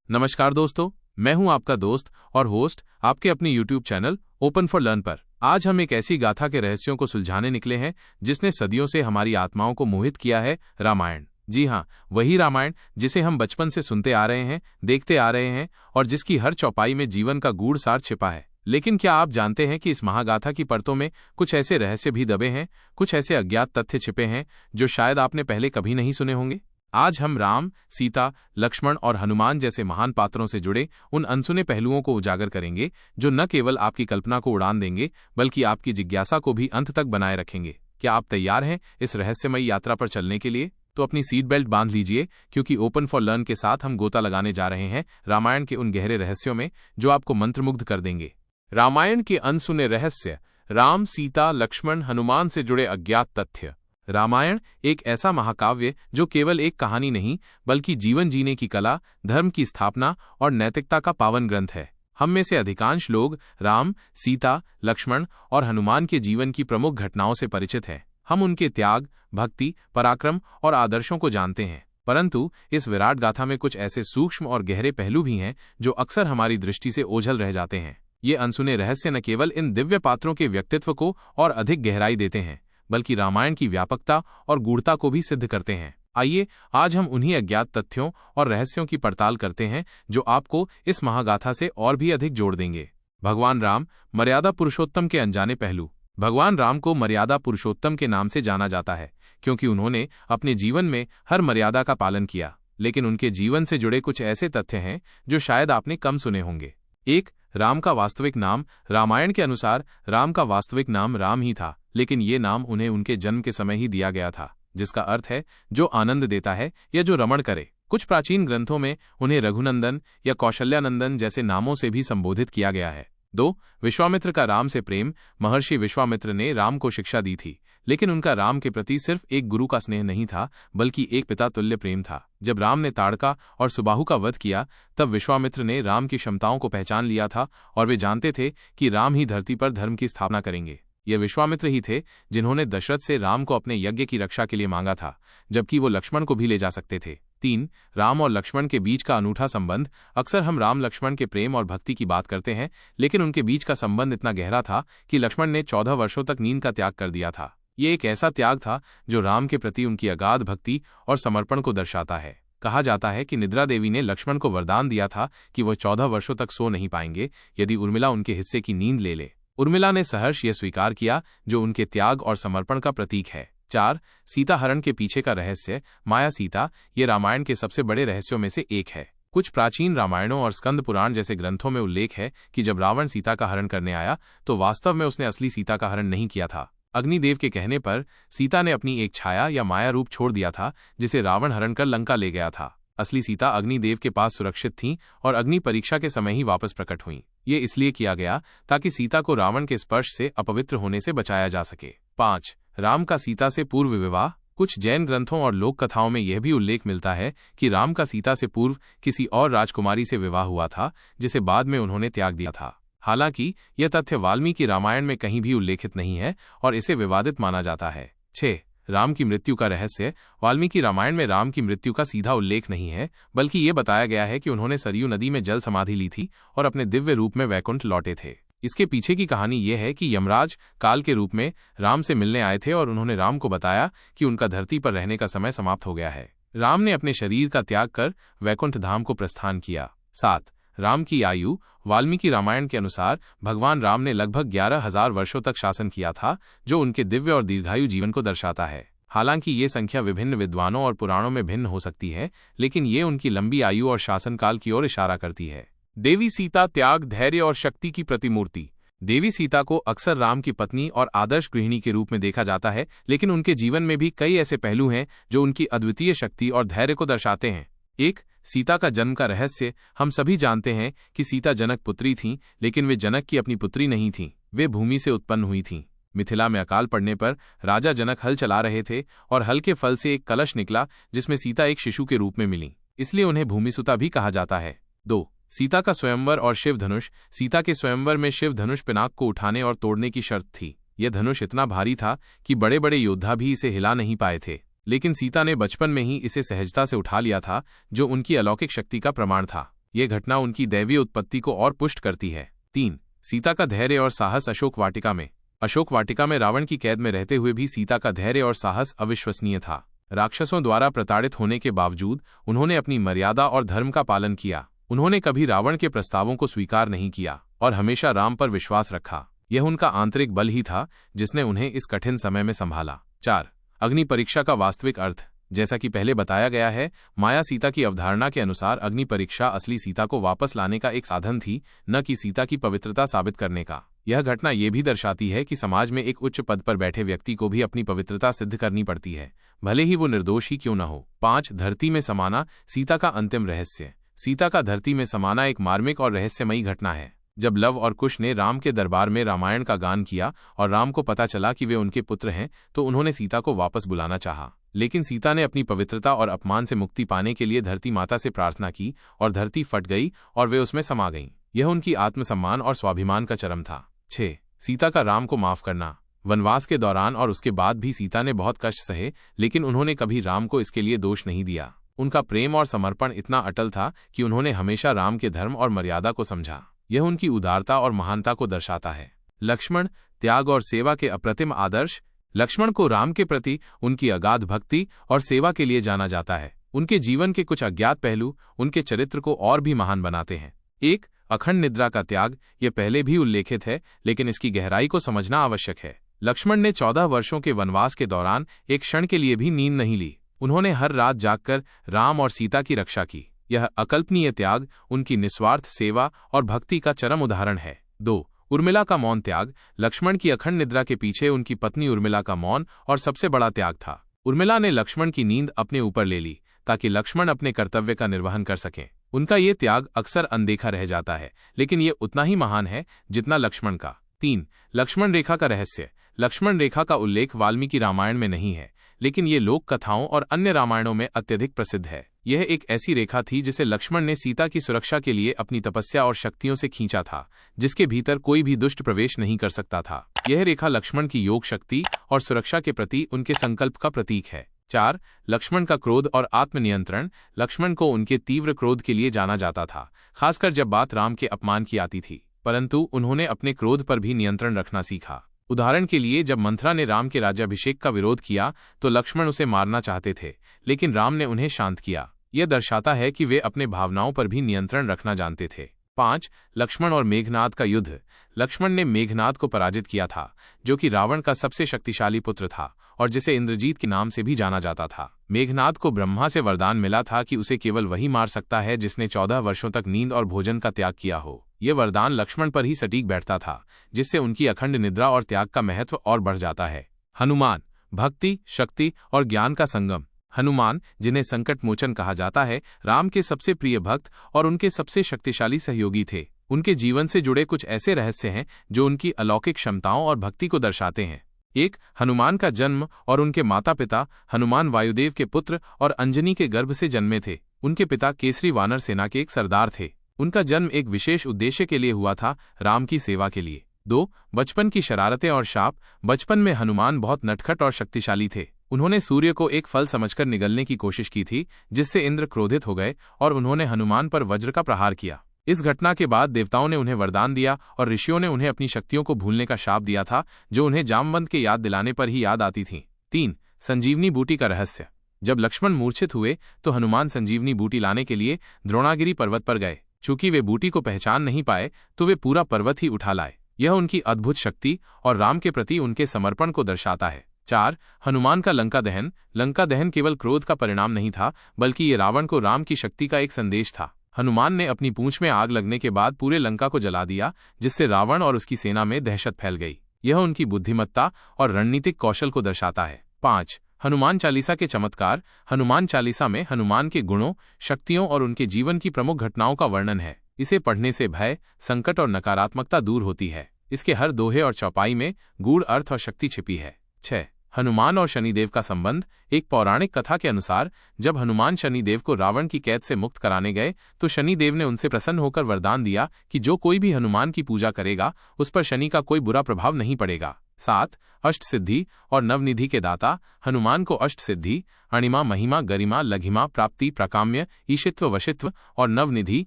नमस्कार दोस्तों, मैं हूं आपका दोस्त और होस्ट आपके अपने YouTube channel open for learn पर। आज हम एक ऐसी गाथा के रहस्यों को सुलझाने निकले हैं जिसने सदियों से हमारी आत्माओं को मोहित किया है, रामायण। जी हाँ, वही रामायण जिसे हम बचपन से सुनते आ रहे हैं, देखते आ रहे हैं और जिसकी हर चौपाई में जीवन का गूढ़ सार छिपा है। लेकिन क्या आप जानते हैं कि इस महागाथा की परतों में कुछ ऐसे रहस्य भी दबे हैं, कुछ ऐसे अज्ञात तथ्य छिपे हैं जो शायद आपने पहले कभी नहीं सुने होंगे। आज हम राम, सीता, लक्ष्मण और हनुमान जैसे महान पात्रों से जुड़े उन अनसुने पहलुओं को उजागर करेंगे जो न केवल आपकी कल्पना को उड़ान देंगे बल्कि आपकी जिज्ञासा को भी अंत तक बनाए रखेंगे। क्या आप तैयार हैं इस रहस्यमयी यात्रा पर चलने के लिए? तो अपनी सीट बेल्ट बांध लीजिए, क्योंकि ओपन फॉर लर्न के साथ हम गोता लगाने जा रहे हैं रामायण के उन गहरे रहस्यों में जो आपको मंत्रमुग्ध कर देंगे। रामायण के अनसुने रहस्य, राम, सीता, लक्ष्मण, हनुमान से जुड़े अज्ञात तथ्य। रामायण एक ऐसा महाकाव्य जो केवल एक कहानी नहीं बल्कि जीवन जीने की कला, धर्म की स्थापना और नैतिकता का पावन ग्रंथ है। हम में से अधिकांश लोग राम, सीता, लक्ष्मण और हनुमान के जीवन की प्रमुख घटनाओं से परिचित हैं। हम उनके त्याग, भक्ति, पराक्रम और आदर्शों को जानते हैं, परंतु इस विराट गाथा में कुछ ऐसे सूक्ष्म और गहरे पहलू भी हैं जो अक्सर हमारी दृष्टि से ओझल रह जाते हैं। ये अनसुने रहस्य न केवल इन दिव्य पात्रों के व्यक्तित्व को और अधिक गहराई देते हैं बल्कि रामायण की व्यापकता और गूढ़ता को भी सिद्ध करते हैं। आइए आज हम उन्हीं अज्ञात तथ्यों और रहस्यों की पड़ताल करते हैं जो आपको इस महागाथा से और भी अधिक जोड़ देंगे। भगवान राम, मर्यादा पुरुषोत्तम के अनजाने पहलू। भगवान राम को मर्यादा पुरुषोत्तम के नाम से जाना जाता है क्योंकि उन्होंने अपने जीवन में हर मर्यादा का पालन किया, लेकिन उनके जीवन से जुड़े कुछ ऐसे तथ्य हैं जो शायद आपने कम सुने होंगे। 1. राम का वास्तविक नाम। रामायण के अनुसार राम का वास्तविक नाम राम ही था, लेकिन ये नाम उन्हें उनके जन्म के समय ही दिया गया था, जिसका अर्थ है जो आनंद देता है या जो रमण करे। कुछ प्राचीन ग्रंथों में उन्हें रघुनंदन या कौशल्यानंदन जैसे नामों से भी संबोधित किया गया है। 2. विश्वामित्र का राम से प्रेम। महर्षि विश्वामित्र ने राम को शिक्षा दी थी, लेकिन उनका राम के प्रति सिर्फ एक गुरु का स्नेह नहीं था बल्कि एक पिता तुल्य प्रेम था। जब राम ने ताड़का और सुबाहु का वध किया तब विश्वामित्र ने राम की क्षमताओं को पहचान लिया था और वे जानते थे कि राम ही धरती पर धर्म की स्थापना करेंगे। ये विश्वामित्र ही थे जिन्होंने दशरथ से राम को अपने यज्ञ की रक्षा के लिए मांगा था, जबकि वो लक्ष्मण को भी ले जा सकते थे। 3. राम और लक्ष्मण के बीच का अनूठा संबंध। अक्सर हम राम लक्ष्मण के प्रेम और भक्ति की बात करते हैं, लेकिन उनके बीच का संबंध इतना गहरा था कि लक्ष्मण ने 14 वर्षों तक नींद का त्याग कर दिया था। ये एक ऐसा त्याग था जो राम के प्रति उनकी अगाध भक्ति और समर्पण को दर्शाता है। कहा जाता है कि निद्रा देवी ने लक्ष्मण को वरदान दिया था कि वह 14 वर्षों तक सो नहीं पाएंगे यदि उर्मिला उनके हिस्से की नींद ले ले। उर्मिला ने सहर्ष यह स्वीकार किया, जो उनके त्याग और समर्पण का प्रतीक है। 4. सीता हरण के पीछे का रहस्य। माया सीता ये रामायण के सबसे बड़े रहस्यों में से एक है। कुछ प्राचीन रामायणों और स्कंद पुराण जैसे ग्रंथों में उल्लेख है कि जब रावण सीता का हरण करने आया तो वास्तव में उसने असली सीता का हरण नहीं किया था। अग्निदेव के कहने पर सीता ने अपनी एक छाया या माया रूप छोड़ दिया था जिसे रावण हरण कर लंका ले गया था। असली सीता अग्निदेव के पास सुरक्षित थीं और अग्नि परीक्षा के समय ही वापस प्रकट हुईं। ये इसलिए किया गया ताकि सीता को रावण के स्पर्श से अपवित्र होने से बचाया जा सके। 5. राम का सीता से पूर्व विवाह। कुछ जैन ग्रंथों और लोक कथाओं में यह भी उल्लेख मिलता है कि राम का सीता से पूर्व किसी और राजकुमारी से विवाह हुआ था, जिसे बाद में उन्होंने त्याग दिया था। हालांकि यह तथ्य वाल्मीकि रामायण में कहीं भी उल्लेखित नहीं है और इसे विवादित माना जाता है। 6. राम की मृत्यु का रहस्य। वाल्मीकि रामायण में राम की मृत्यु का सीधा उल्लेख नहीं है, बल्कि ये बताया गया है कि उन्होंने सरयू नदी में जल समाधि ली थी और अपने दिव्य रूप में वैकुंठ लौटे थे। इसके पीछे की कहानी यह है कि यमराज काल के रूप में राम से मिलने आए थे और उन्होंने राम को बताया कि उनका धरती पर रहने का समय समाप्त हो गया है। राम ने अपने शरीर का त्याग कर वैकुंठ धाम को प्रस्थान किया। 7. राम की आयु। वाल्मीकि रामायण के अनुसार भगवान राम ने लगभग 11,000 वर्षों तक शासन किया था, जो उनके दिव्य और दीर्घायु जीवन को दर्शाता है। हालांकि ये संख्या विभिन्न विद्वानों और पुराणों में भिन्न हो सकती है, लेकिन ये उनकी लंबी आयु और शासनकाल की ओर इशारा करती है। देवी सीता त्याग, धैर्य और शक्ति की प्रतिमूर्ति। देवी सीता को अक्सर राम की पत्नी और आदर्श गृहिणी के रूप में देखा जाता है, लेकिन उनके जीवन में भी कई ऐसे पहलू हैं जो उनकी अद्वितीय शक्ति और धैर्य को दर्शाते हैं। 1. सीता का जन्म का रहस्य। हम सभी जानते हैं कि सीता जनक पुत्री थीं, लेकिन वे जनक की अपनी पुत्री नहीं थीं। वे भूमि से उत्पन्न हुई थीं। मिथिला में अकाल पड़ने पर राजा जनक हल चला रहे थे और हल के फल से एक कलश निकला जिसमें सीता एक शिशु के रूप में मिली, इसलिए उन्हें भूमिसुता भी कहा जाता है। 2. सीता का स्वयंवर और शिव धनुष। सीता के स्वयंवर में शिव धनुष पिनाक को उठाने और तोड़ने की शर्त थी। यह धनुष इतना भारी था कि बड़े बड़े योद्धा भी इसे हिला नहीं पाए थे, लेकिन सीता ने बचपन में ही इसे सहजता से उठा लिया था, जो उनकी अलौकिक शक्ति का प्रमाण था। ये घटना उनकी दैवीय उत्पत्ति को और पुष्ट करती है। 3. सीता का धैर्य और साहस अशोक वाटिका में। अशोक वाटिका में रावण की कैद में रहते हुए भी सीता का धैर्य और साहस अविश्वसनीय था। राक्षसों द्वारा प्रताड़ित होने के बावजूद उन्होंने अपनी मर्यादा और धर्म का पालन किया। उन्होंने कभी रावण के प्रस्तावों को स्वीकार नहीं किया और हमेशा राम पर विश्वास रखा। यह उनका आंतरिक बल ही था जिसने उन्हें इस कठिन समय में संभाला। 4. अग्नि परीक्षा का वास्तविक अर्थ। जैसा कि पहले बताया गया है, माया सीता की अवधारणा के अनुसार अग्नि परीक्षा असली सीता को वापस लाने का एक साधन थी, न कि सीता की पवित्रता साबित करने का। यह घटना ये भी दर्शाती है कि समाज में एक उच्च पद पर बैठे व्यक्ति को भी अपनी पवित्रता सिद्ध करनी पड़ती है, भले ही वो निर्दोष ही क्यों न हो। 5. धरती में समाना, सीता का अंतिम रहस्य। सीता का धरती में समाना एक मार्मिक और रहस्यमयी घटना है। जब लव और कुश ने राम के दरबार में रामायण का गान किया और राम को पता चला कि वे उनके पुत्र हैं, तो उन्होंने सीता को वापस बुलाना चाहा। लेकिन सीता ने अपनी पवित्रता और अपमान से मुक्ति पाने के लिए धरती माता से प्रार्थना की और धरती फट गई और वे उसमें समा गईं। यह उनकी आत्मसम्मान और स्वाभिमान का चरम था। 6. सीता का राम को माफ करना। वनवास के दौरान और उसके बाद भी सीता ने बहुत कष्ट सहे, लेकिन उन्होंने कभी राम को इसके लिए दोष नहीं दिया। उनका प्रेम और समर्पण इतना अटल था कि उन्होंने हमेशा राम के धर्म और मर्यादा को समझा। यह उनकी उदारता और महानता को दर्शाता है। लक्ष्मण, त्याग और सेवा के अप्रतिम आदर्श। लक्ष्मण को राम के प्रति उनकी अगाध भक्ति और सेवा के लिए जाना जाता है। उनके जीवन के कुछ अज्ञात पहलू उनके चरित्र को और भी महान बनाते हैं। 1. अखंड निद्रा का त्याग। यह पहले भी उल्लेखित है, लेकिन इसकी गहराई को समझना आवश्यक है। लक्ष्मण ने 14 वर्षों के वनवास के दौरान एक क्षण के लिए भी नींद नहीं ली। उन्होंने हर रात जागकर राम और सीता की रक्षा की। यह अकल्पनीय त्याग उनकी निस्वार्थ सेवा और भक्ति का चरम उदाहरण है। 2. उर्मिला का मौन त्याग। लक्ष्मण की अखंड निद्रा के पीछे उनकी पत्नी उर्मिला का मौन और सबसे बड़ा त्याग था। उर्मिला ने लक्ष्मण की नींद अपने ऊपर ले ली ताकि लक्ष्मण अपने कर्तव्य का निर्वहन कर सकें। उनका ये त्याग अक्सर अनदेखा रह जाता है, लेकिन ये उतना ही महान है जितना लक्ष्मण का। 3. लक्ष्मण रेखा का रहस्य। लक्ष्मण रेखा का उल्लेख वाल्मीकि रामायण में नहीं है, लेकिन ये लोक कथाओं और अन्य रामायणों में अत्यधिक प्रसिद्ध है। यह एक ऐसी रेखा थी जिसे लक्ष्मण ने सीता की सुरक्षा के लिए अपनी तपस्या और शक्तियों से खींचा था, जिसके भीतर कोई भी दुष्ट प्रवेश नहीं कर सकता था। यह रेखा लक्ष्मण की योग शक्ति और सुरक्षा के प्रति उनके संकल्प का प्रतीक है। 4. लक्ष्मण का क्रोध और आत्मनियंत्रण। लक्ष्मण को उनके तीव्र क्रोध के लिए जाना जाता था, खासकर जब बात राम के अपमान की आती थी, परंतु उन्होंने अपने क्रोध पर भी नियंत्रण रखना सीखा। उदाहरण के लिए, जब मंथरा ने राम के राज्याभिषेक का विरोध किया तो लक्ष्मण उसे मारना चाहते थे, लेकिन राम ने उन्हें शांत किया। यह दर्शाता है कि वे अपने भावनाओं पर भी नियंत्रण रखना जानते थे। 5. लक्ष्मण और मेघनाद का युद्ध। लक्ष्मण ने मेघनाद को पराजित किया था, जो कि रावण का सबसे शक्तिशाली पुत्र था और जिसे इंद्रजीत के नाम से भी जाना जाता था। मेघनाद को ब्रह्मा से वरदान मिला था कि उसे केवल वही मार सकता है जिसने 14 वर्षों तक नींद और भोजन का त्याग किया हो। यह वरदान लक्ष्मण पर ही सटीक बैठता था, जिससे उनकी अखंड निद्रा और त्याग का महत्व और बढ़ जाता है। हनुमान, भक्ति, शक्ति और ज्ञान का संगम। हनुमान, जिन्हें संकट मोचन कहा जाता है, राम के सबसे प्रिय भक्त और उनके सबसे शक्तिशाली सहयोगी थे। उनके जीवन से जुड़े कुछ ऐसे रहस्य हैं जो उनकी अलौकिक क्षमताओं और भक्ति को दर्शाते हैं। 1. हनुमान का जन्म और उनके माता पिता। हनुमान वायुदेव के पुत्र और अंजनी के गर्भ से जन्मे थे। उनके पिता केसरी वानर सेना के एक सरदार थे। उनका जन्म एक विशेष उद्देश्य के लिए हुआ था, राम की सेवा के लिए। 2. बचपन की शरारतें और शाप। बचपन में हनुमान बहुत नटखट और शक्तिशाली थे। उन्होंने सूर्य को एक फल समझकर निगलने की कोशिश की थी, जिससे इंद्र क्रोधित हो गए और उन्होंने हनुमान पर वज्र का प्रहार किया। इस घटना के बाद देवताओं ने उन्हें वरदान दिया और ऋषियों ने उन्हें अपनी शक्तियों को भूलने का शाप दिया था, जो उन्हें जामवंत के याद दिलाने पर ही याद आती थीं। 3. संजीवनी बूटी का रहस्य। जब लक्ष्मण मूर्छित हुए तो हनुमान संजीवनी बूटी लाने के लिए द्रोणागिरी पर्वत पर गए। चूंकि वे बूटी को पहचान नहीं पाए तो वे पूरा पर्वत ही उठा लाए। यह उनकी अद्भुत शक्ति और राम के प्रति उनके समर्पण को दर्शाता है। 4. हनुमान का लंका दहन। लंका दहन केवल क्रोध का परिणाम नहीं था, बल्कि ये रावण को राम की शक्ति का एक संदेश था। हनुमान ने अपनी पूंछ में आग लगने के बाद पूरे लंका को जला दिया, जिससे रावण और उसकी सेना में दहशत फैल गई। यह उनकी बुद्धिमत्ता और रणनीतिक कौशल को दर्शाता है। 5. हनुमान चालीसा के चमत्कार। हनुमान चालीसा में हनुमान के गुणों, शक्तियों और उनके जीवन की प्रमुख घटनाओं का वर्णन है। इसे पढ़ने से भय, संकट और नकारात्मकता दूर होती है। इसके हर दोहे और चौपाई में गूढ़ अर्थ और शक्ति छिपी है। 6. हनुमान और शनिदेव का संबंध। एक पौराणिक कथा के अनुसार जब हनुमान शनिदेव को रावण की कैद से मुक्त कराने गए तो शनिदेव ने उनसे प्रसन्न होकर वरदान दिया कि जो कोई भी हनुमान की पूजा करेगा उस पर शनि का कोई बुरा प्रभाव नहीं पड़ेगा। 7. अष्ट सिद्धि और नवनिधि के दाता। हनुमान को अष्ट सिद्धि अणिमा, महिमा, गरिमा, लघिमा, प्राप्ति, प्राकाम्य, ईशित्व, वशित्व और नवनिधि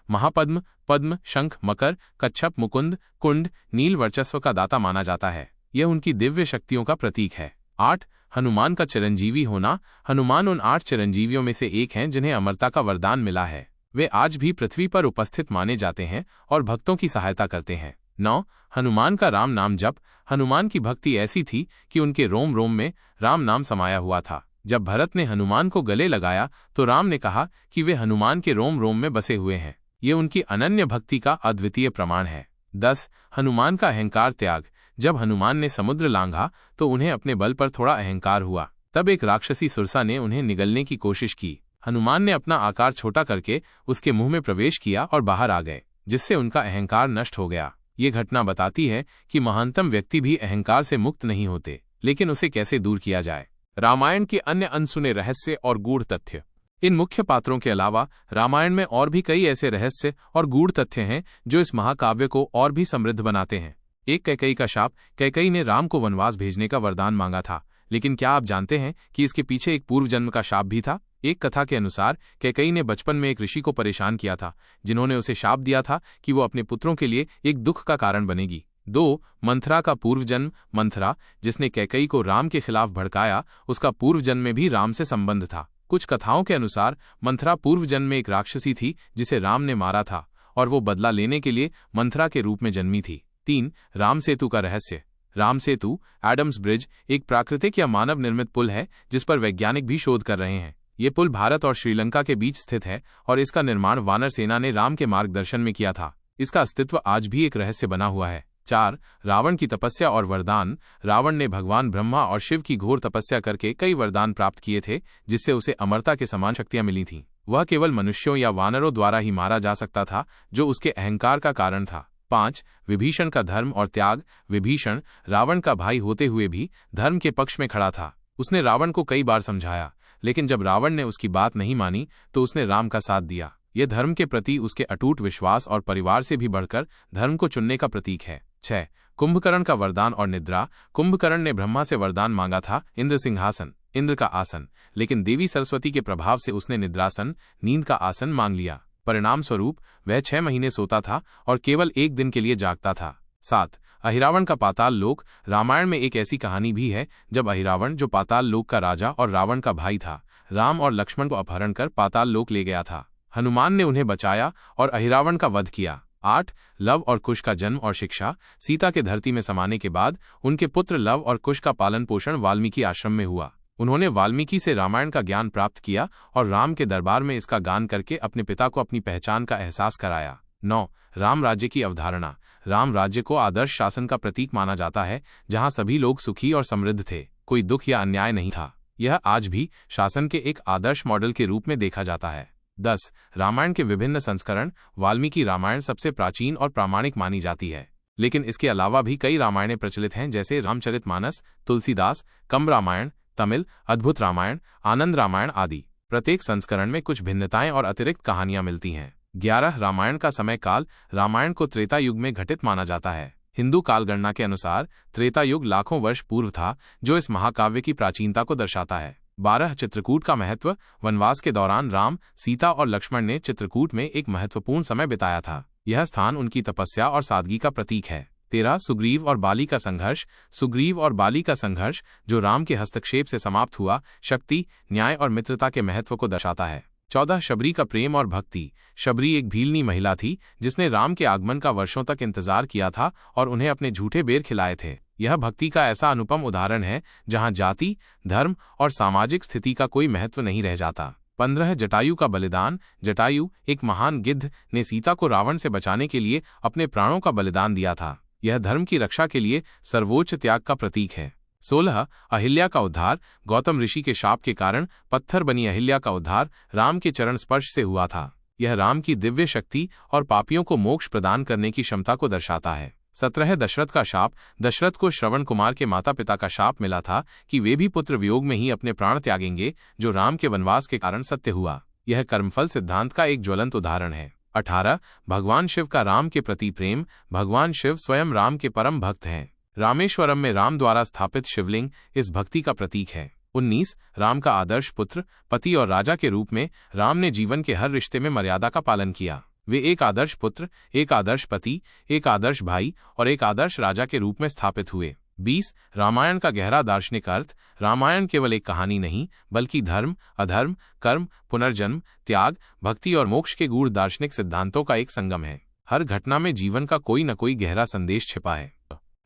महापद्म, पद्म, शंख, मकर, कच्छप, मुकुंद, कुंड, नील वर्चस्व का दाता माना जाता है। यह उनकी दिव्य शक्तियों का प्रतीक है। 8. हनुमान का चिरंजीवी होना। हनुमान उन 8 चिरंजीवियों में से एक हैं जिन्हें अमरता का वरदान मिला है। वे आज भी पृथ्वी पर उपस्थित माने जाते हैं और भक्तों की सहायता करते हैं। 9. हनुमान का राम नाम जप। हनुमान की भक्ति ऐसी थी कि उनके रोम रोम में राम नाम समाया हुआ था। जब भरत ने हनुमान को गले लगाया तो राम ने कहा कि वे हनुमान के रोम रोम में बसे हुए हैं। ये उनकी अनन्य भक्ति का अद्वितीय प्रमाण है। 10. हनुमान का अहंकार त्याग। जब हनुमान ने समुद्र लांघा तो उन्हें अपने बल पर थोड़ा अहंकार हुआ। तब एक राक्षसी सुरसा ने उन्हें निगलने की कोशिश की। हनुमान ने अपना आकार छोटा करके उसके मुंह में प्रवेश किया और बाहर आ गए, जिससे उनका अहंकार नष्ट हो गया। ये घटना बताती है कि महानतम व्यक्ति भी अहंकार से मुक्त नहीं होते, लेकिन उसे कैसे दूर किया जाए। रामायण के अन्य अनसुने रहस्य और गूढ़ तथ्य। इन मुख्य पात्रों के अलावा रामायण में और भी कई ऐसे रहस्य और गूढ़ तथ्य हैं जो इस महाकाव्य को और भी समृद्ध बनाते हैं। एक कैकेयी का शाप। कैकेयी ने राम को वनवास भेजने का वरदान मांगा था, लेकिन क्या आप जानते हैं कि इसके पीछे एक पूर्व जन्म का शाप भी था। एक कथा के अनुसार कैकेयी ने बचपन में एक ऋषि को परेशान किया था, जिन्होंने उसे शाप दिया था कि वो अपने पुत्रों के लिए एक दुख का कारण बनेगी। 2. मंथरा का पूर्व जन्म। मंथरा, जिसने कैकेयी को राम के खिलाफ भड़काया, उसका पूर्व जन्म में भी राम से संबंध था। कुछ कथाओं के अनुसार मंथरा पूर्व जन्म में एक राक्षसी थी जिसे राम ने मारा था और वो बदला लेने के लिए मंथरा के रूप में जन्मी थी। 3. राम सेतु का रहस्य। राम सेतु, एडम्स ब्रिज, एक प्राकृतिक या मानव निर्मित पुल है जिस पर वैज्ञानिक भी शोध कर रहे हैं। ये पुल भारत और श्रीलंका के बीच स्थित है और इसका निर्माण वानर सेना ने राम के मार्गदर्शन में किया था। इसका अस्तित्व आज भी एक रहस्य बना हुआ है। 4. रावण की तपस्या और वरदान। रावण ने भगवान ब्रह्मा और शिव की घोर तपस्या करके कई वरदान प्राप्त किए थे, जिससे उसे अमरता के समान शक्तियां मिली थीं। वह केवल मनुष्यों या वानरों द्वारा ही मारा जा सकता था, जो उसके अहंकार का कारण था। 5. विभीषण का धर्म और त्याग। विभीषण रावण का भाई होते हुए भी धर्म के पक्ष में खड़ा था। उसने रावण को कई बार समझाया, लेकिन जब रावण ने उसकी बात नहीं मानी तो उसने राम का साथ दिया। यह धर्म के प्रति उसके अटूट विश्वास और परिवार से भी बढ़कर धर्म को चुनने का प्रतीक है। 6. कुंभकर्ण का वरदान और निद्रा। कुंभकर्ण ने ब्रह्मा से वरदान मांगा था, इंद्र सिंहासन, इंद्र का आसन, लेकिन देवी सरस्वती के प्रभाव से उसने निद्रासन, नींद का आसन मांग लिया। परिणाम स्वरूप वह 6 महीने सोता था और केवल 1 दिन के लिए जागता था। 7. अहिरावण का पाताल लोक। रामायण में एक ऐसी कहानी भी है जब अहिरावण, जो पाताल लोक का राजा और रावण का भाई था, राम और लक्ष्मण को अपहरण कर पाताल लोक ले गया था। हनुमान ने उन्हें बचाया और अहिरावण का वध किया। 8. लव और कुश का जन्म और शिक्षा। सीता के धरती में समाने के बाद उनके पुत्र लव और कुश का पालन पोषण वाल्मीकि आश्रम में हुआ। उन्होंने वाल्मीकि से रामायण का ज्ञान प्राप्त किया और राम के दरबार में इसका गान करके अपने पिता को अपनी पहचान का एहसास कराया। 9. राम राज्य की अवधारणा। राम राज्य को आदर्श शासन का प्रतीक माना जाता है, जहां सभी लोग सुखी और समृद्ध थे, कोई दुख या अन्याय नहीं था। यह आज भी शासन के एक आदर्श मॉडल के रूप में देखा जाता है। 10. रामायण के विभिन्न संस्करण। वाल्मीकि रामायण सबसे प्राचीन और प्रामाणिक मानी जाती है, लेकिन इसके अलावा भी कई रामायणें प्रचलित हैं, जैसे रामचरितमानस, तुलसीदास, कंब रामायण, तमिल, अद्भुत रामायण, आनंद रामायण आदि। प्रत्येक संस्करण में कुछ भिन्नताएं और अतिरिक्त कहानियां मिलती हैं। 11. रामायण का समय काल। रामायण को त्रेता युग में घटित माना जाता है। हिंदू कालगणना के अनुसार त्रेता युग लाखों वर्ष पूर्व था, जो इस महाकाव्य की प्राचीनता को दर्शाता है। 12. चित्रकूट का महत्व। वनवास के दौरान राम, सीता और लक्ष्मण ने चित्रकूट में एक महत्वपूर्ण समय बिताया था। यह स्थान उनकी तपस्या और सादगी का प्रतीक है। 13. सुग्रीव और बाली का संघर्ष। सुग्रीव और बाली का संघर्ष, जो राम के हस्तक्षेप से समाप्त हुआ, शक्ति, न्याय और मित्रता के महत्व को दर्शाता है। 14. शबरी का प्रेम और भक्ति। शबरी एक भीलनी महिला थी जिसने राम के आगमन का वर्षों तक इंतजार किया था और उन्हें अपने झूठे बेर खिलाए थे। यह भक्ति का ऐसा अनुपम उदाहरण है जहां जाति, धर्म और सामाजिक स्थिति का कोई महत्व नहीं रह जाता। 15. जटायु का बलिदान। जटायु, एक महान गिद्ध, ने सीता को रावण से बचाने के लिए अपने प्राणों का बलिदान दिया था। यह धर्म की रक्षा के लिए सर्वोच्च त्याग का प्रतीक है। 16. अहिल्या का उद्धार। गौतम ऋषि के शाप के कारण पत्थर बनी अहिल्या का उद्धार राम के चरण स्पर्श से हुआ था। यह राम की दिव्य शक्ति और पापियों को मोक्ष प्रदान करने की क्षमता को दर्शाता है। 17. दशरथ का शाप। दशरथ को श्रवण कुमार के माता पिता का शाप मिला था कि वे भी पुत्र वियोग में ही अपने प्राण त्यागेंगे, जो राम के वनवास के कारण सत्य हुआ। यह कर्मफल सिद्धांत का एक ज्वलंत उदाहरण है। 18. भगवान शिव का राम के प्रति प्रेम। भगवान शिव स्वयं राम के परम भक्त हैं। रामेश्वरम में राम द्वारा स्थापित शिवलिंग इस भक्ति का प्रतीक है। 19 राम का आदर्श पुत्र, पति और राजा के रूप में राम ने जीवन के हर रिश्ते में मर्यादा का पालन किया। वे एक आदर्श पुत्र, एक आदर्श पति, एक आदर्श भाई और एक आदर्श राजा के रूप में स्थापित हुए। 20 रामायण का गहरा दार्शनिक अर्थ। रामायण केवल एक कहानी नहीं, बल्कि धर्म, अधर्म, कर्म, पुनर्जन्म, त्याग, भक्ति और मोक्ष के गूढ़ दार्शनिक सिद्धांतों का एक संगम है। हर घटना में जीवन का कोई न कोई गहरा संदेश छिपा है।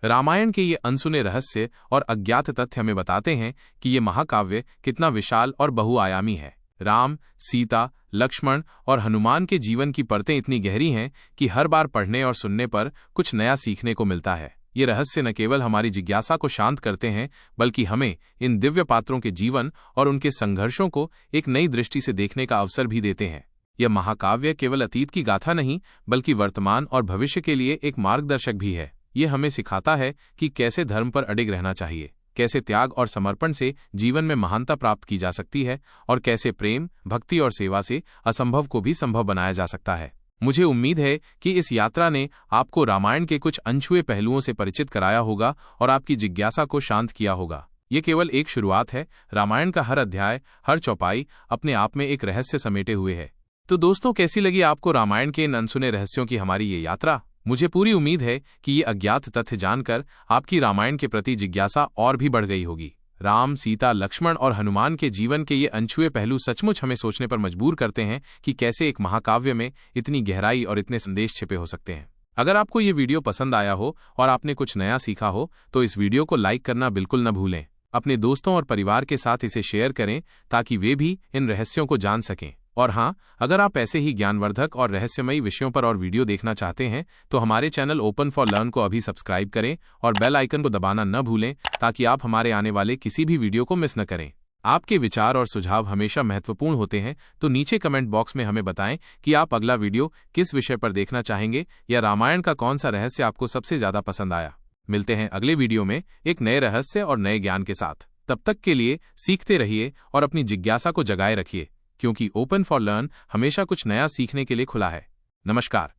रामायण के ये अनसुने रहस्य और अज्ञात तथ्य हमें बताते हैं कि ये महाकाव्य कितना विशाल और बहुआयामी है। राम, सीता, लक्ष्मण और हनुमान के जीवन की परतें इतनी गहरी हैं कि हर बार पढ़ने और सुनने पर कुछ नया सीखने को मिलता है। ये रहस्य न केवल हमारी जिज्ञासा को शांत करते हैं, बल्कि हमें इन दिव्य पात्रों के जीवन और उनके संघर्षों को एक नई दृष्टि से देखने का अवसर भी देते हैं। यह महाकाव्य केवल अतीत की गाथा नहीं, बल्कि वर्तमान और भविष्य के लिए एक मार्गदर्शक भी है। ये हमें सिखाता है कि कैसे धर्म पर अडिग रहना चाहिए, कैसे त्याग और समर्पण से जीवन में महानता प्राप्त की जा सकती है और कैसे प्रेम, भक्ति और सेवा से असंभव को भी संभव बनाया जा सकता है। मुझे उम्मीद है कि इस यात्रा ने आपको रामायण के कुछ अनछुए पहलुओं से परिचित कराया होगा और आपकी जिज्ञासा को शांत किया होगा। ये केवल एक शुरुआत है। रामायण का हर अध्याय, हर चौपाई अपने आप में एक रहस्य समेटे हुए है। तो दोस्तों, कैसी लगी आपको रामायण के इन अनसुने रहस्यों की हमारी ये यात्रा? मुझे पूरी उम्मीद है कि ये अज्ञात तथ्य जानकर आपकी रामायण के प्रति जिज्ञासा और भी बढ़ गई होगी। राम, सीता, लक्ष्मण और हनुमान के जीवन के ये अनछुए पहलू सचमुच हमें सोचने पर मजबूर करते हैं कि कैसे एक महाकाव्य में इतनी गहराई और इतने संदेश छिपे हो सकते हैं। अगर आपको ये वीडियो पसंद आया हो और आपने कुछ नया सीखा हो तो इस वीडियो को लाइक करना बिल्कुल न भूलें। अपने दोस्तों और परिवार के साथ इसे शेयर करें ताकि वे भी इन रहस्यों को जान सकें। और हाँ, अगर आप ऐसे ही ज्ञानवर्धक और रहस्यमयी विषयों पर और वीडियो देखना चाहते हैं तो हमारे चैनल ओपन फॉर लर्न को अभी सब्सक्राइब करें और बेल आइकन को दबाना न भूलें ताकि आप हमारे आने वाले किसी भी वीडियो को मिस न करें। आपके विचार और सुझाव हमेशा महत्वपूर्ण होते हैं, तो नीचे कमेंट बॉक्स में हमें बताएं कि आप अगला वीडियो किस विषय पर देखना चाहेंगे या रामायण का कौन सा रहस्य आपको सबसे ज्यादा पसंद आया। मिलते हैं अगले वीडियो में एक नए रहस्य और नए ज्ञान के साथ। तब तक के लिए सीखते रहिए और अपनी जिज्ञासा को जगाए रखिए, क्योंकि ओपन फॉर लर्न हमेशा कुछ नया सीखने के लिए खुला है। नमस्कार।